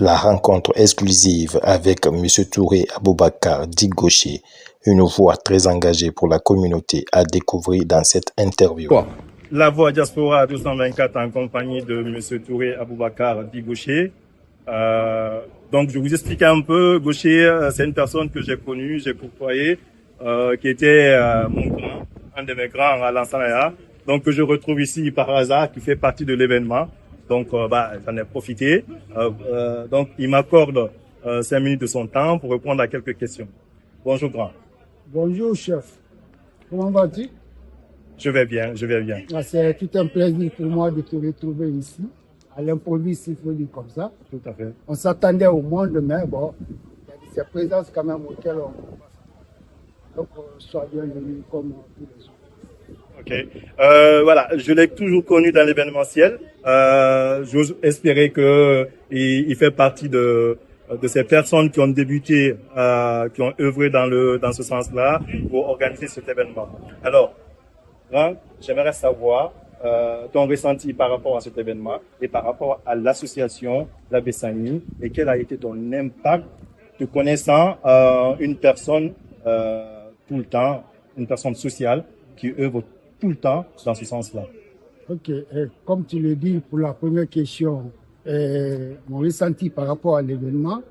La rencontre exclusive avec M. Touré Aboubakar, dit gaucher, une voix très engagée pour la communauté, à découvrir dans cette interview. La Voix Diaspora 224 en compagnie de M. Touré Aboubakar, dit gaucher. Donc je vous explique un peu. Gaucher, c'est une personne que j'ai connue, j'ai côtoyé, qui était mon grand, un de mes grands à Lansana. Donc que je retrouve ici par hasard, qui fait partie de l'événement. Donc j'en ai profité. Donc il m'accorde 5 minutes de son temps pour répondre à quelques questions. Bonjour grand. Bonjour chef. Comment vas-tu? Je vais bien, je vais bien. C'est tout un plaisir pour moi de te retrouver ici, à l'improviste, il faut dire comme ça. Tout à fait. On s'attendait au monde, mais bon, il y a ces présences quand même auxquelles on passe. Donc, sois bienvenu comme tous les autres. Ok. Voilà, je l'ai toujours connu dans l'événementiel. J'ose espérer que il fait partie de ces personnes qui ont débuté, qui ont œuvré dans ce sens-là pour organiser cet événement. Alors, j'aimerais savoir ton ressenti par rapport à cet événement et par rapport à l'association La Bessani, et quel a été ton impact te connaissant une personne tout le temps, une personne sociale qui œuvre tout le temps dans ce sens-là. Ok, comme tu le dis pour la première question, mon ressenti par rapport à l'événement,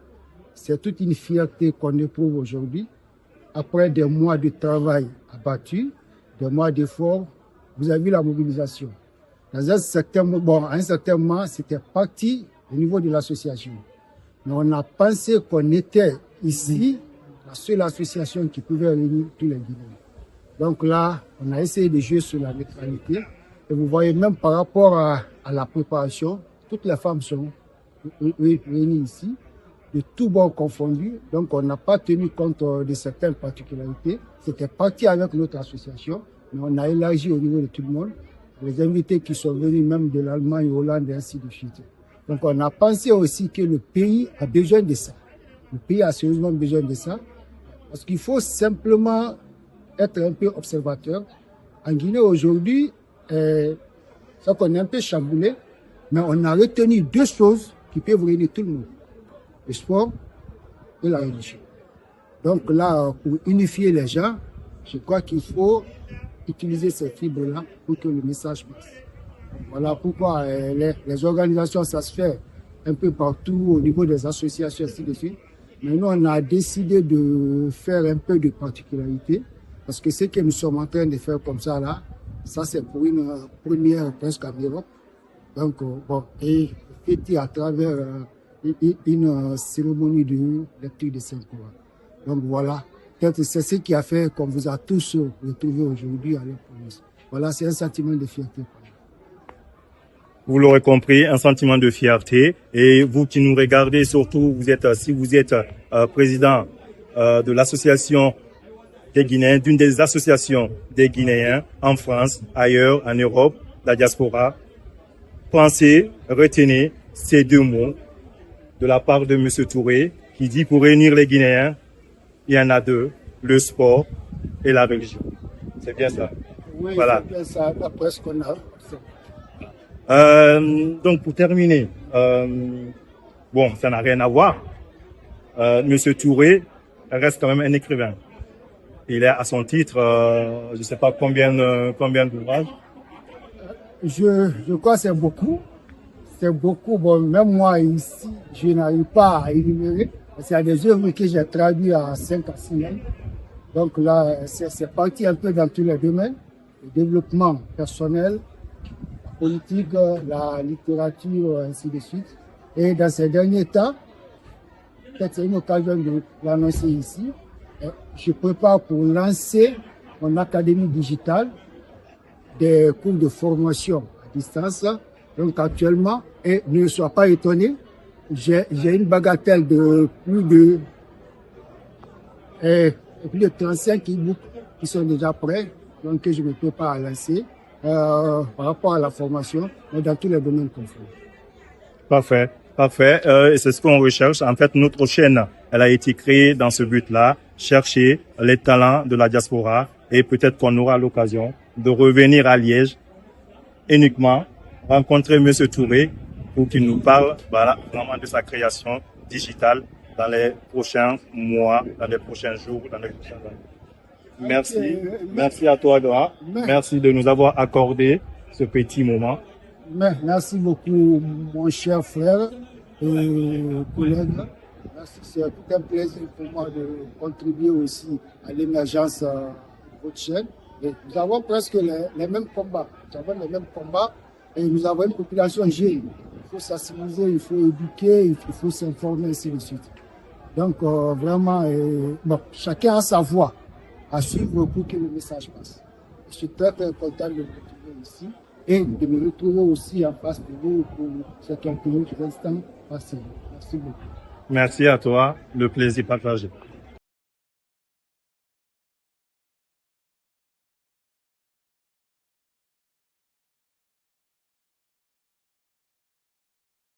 c'est toute une fierté qu'on éprouve aujourd'hui. Après des mois de travail abattus, des mois d'efforts, vous avez vu la mobilisation. Dans un certain moment, c'était parti au niveau de l'association. Mais on a pensé qu'on était ici la seule association qui pouvait réunir tous les Guinéens. Donc là, on a essayé de jouer sur la neutralité. Et vous voyez, même par rapport à la préparation, toutes les femmes sont réunies ici, de tous bords confondus. Donc on n'a pas tenu compte de certaines particularités. C'était parti avec notre association, mais on a élargi au niveau de tout le monde. Les invités qui sont venus même de l'Allemagne, Hollande et ainsi de suite. Donc on a pensé aussi que le pays a besoin de ça. Le pays a sérieusement besoin de ça. Parce qu'il faut simplement être un peu observateur. En Guinée aujourd'hui, ça qu'on est un peu chamboulé, mais on a retenu deux choses qui peuvent réunir tout le monde. Le sport et la religion. Donc là, pour unifier les gens, je crois qu'il faut utiliser ces fibres-là pour que le message passe. Voilà pourquoi les organisations, ça se fait un peu partout au niveau des associations, ainsi de suite. Mais nous, on a décidé de faire un peu de particularité parce que ce que nous sommes en train de faire comme ça là, ça c'est pour une première presque en Europe. Donc, et fêté à travers une cérémonie de lecture de Saint-Coran. Donc voilà, peut-être c'est ce qui a fait qu'on vous a tous retrouvés aujourd'hui à l'improviste. Voilà, c'est un sentiment de fierté. Vous l'aurez compris, un sentiment de fierté. Et vous qui nous regardez, surtout, si vous êtes président de l'association des Guinéens, d'une des associations des Guinéens en France, ailleurs, en Europe, la diaspora, pensez, retenez ces deux mots de la part de M. Touré, qui dit pour réunir les Guinéens, il y en a deux, le sport et la religion. C'est bien ça? Oui, voilà. C'est bien ça, d'après ce qu'on a. Donc pour terminer, bon, ça n'a rien à voir. Monsieur Touré reste quand même un écrivain. Il est à son titre, je ne sais pas combien d'ouvrages. Je crois que c'est beaucoup. C'est beaucoup. Bon, même moi ici, je n'arrive pas à énumérer. Il y a des œuvres que j'ai traduites à 5 à 6 langues. Donc là, c'est parti un peu dans tous les domaines. Le développement personnel, la politique, la littérature, ainsi de suite. Et dans ces derniers temps, peut-être c'est une occasion de l'annoncer ici, je prépare pour lancer mon académie digitale des cours de formation à distance. Donc actuellement, et ne sois pas étonné, j'ai une bagatelle de plus de 35 e-books qui sont déjà prêts, donc que je me prépare à lancer par rapport à la formation, mais dans tous les domaines confondus. Parfait, parfait. Et c'est ce qu'on recherche. En fait, notre chaîne, elle a été créée dans ce but-là, chercher les talents de la diaspora, et peut-être qu'on aura l'occasion de revenir à Liège uniquement, rencontrer M. Touré pour qu'il nous parle, voilà, vraiment de sa création digitale dans les prochains mois, dans les prochains jours, dans les prochaines années. Merci. Merci à toi, Doha. Merci de nous avoir accordé ce petit moment. Merci beaucoup, mon cher frère et collègue. Merci, c'est tout un plaisir pour moi de contribuer aussi à l'émergence de votre chaîne. Et nous avons presque les mêmes combats. Nous avons les mêmes combats et nous avons une population jeune. Il faut sensibiliser, il faut éduquer, il faut s'informer, ainsi de suite. Donc, vraiment, bon, chacun a sa voix à suivre pour que le message passe. Je suis très, très content de me retrouver ici et de me retrouver aussi en face de vous pour ces quelques instants passés. Merci beaucoup. Merci à toi, le plaisir partagé.